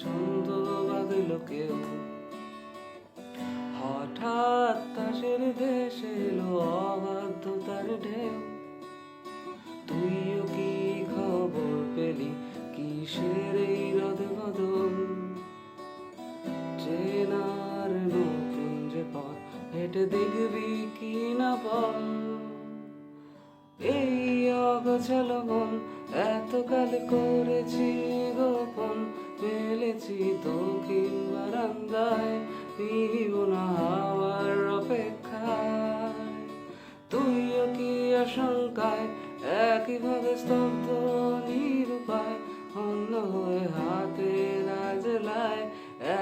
ছন্দ বাঁধল কেউ। হঠাৎ তাসের দেশে এলো অবাধ্যতার ঢেউ। তুইও কি খবর পেলি কিসের এই রদবদল? চেনার নতুন যে পথ হেঁটে দেখবি কি না বল। এই অগোছালো মন এতকাল করেছি গোপন, মেলেছি দক্ষিণ বারান্দায় নিব না হাওয়ার অপেক্ষায়। তুইও কি আশঙ্কায় একইভাবে স্তব্ধ নিরুপায়, অন্য হয়ে হাতে না জেলায়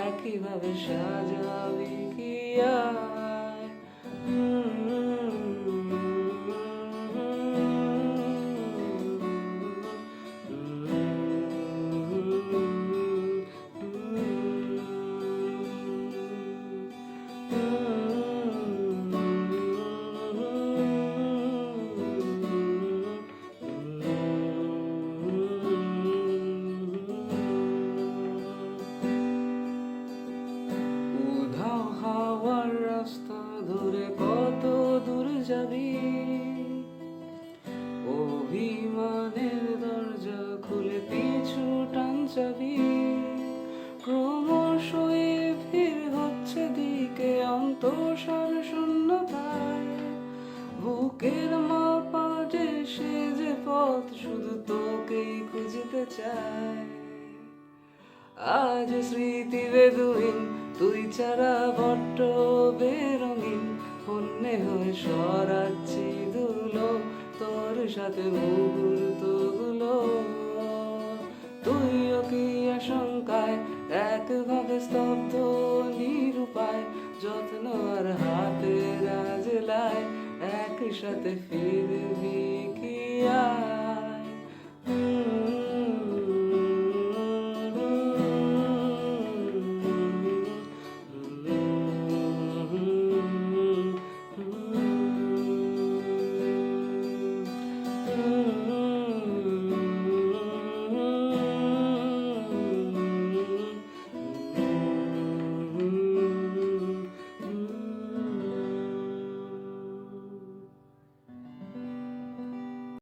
একইভাবে সাজাবি কি আয়? উধাও হাওয়ার রাস্তা ধরে কত দূর যাবি? অভিমানের দরজা খুলে পিছু টান যাবি। ক্রমশই ভিড় হচ্ছে দিকে অন্তঃসার শূন্যতায়। বুকের মাপাটে সে যে পথ শুধু তোকেই খুঁজতে চায়। আজ স্মৃতি বেদুইন, তুই ছাড়া বড্ড বেরঙিন। অন্যে হয়ে সরাচ্ছি ধুলো তোর সাথে মুহূর্তগুলো। তুইও কি আশঙ্কায় একভাবে স্তব্ধ নিরুপায়, যত্ন আর হাতে রাজলায় একই সাথে ফিরবি কি আর?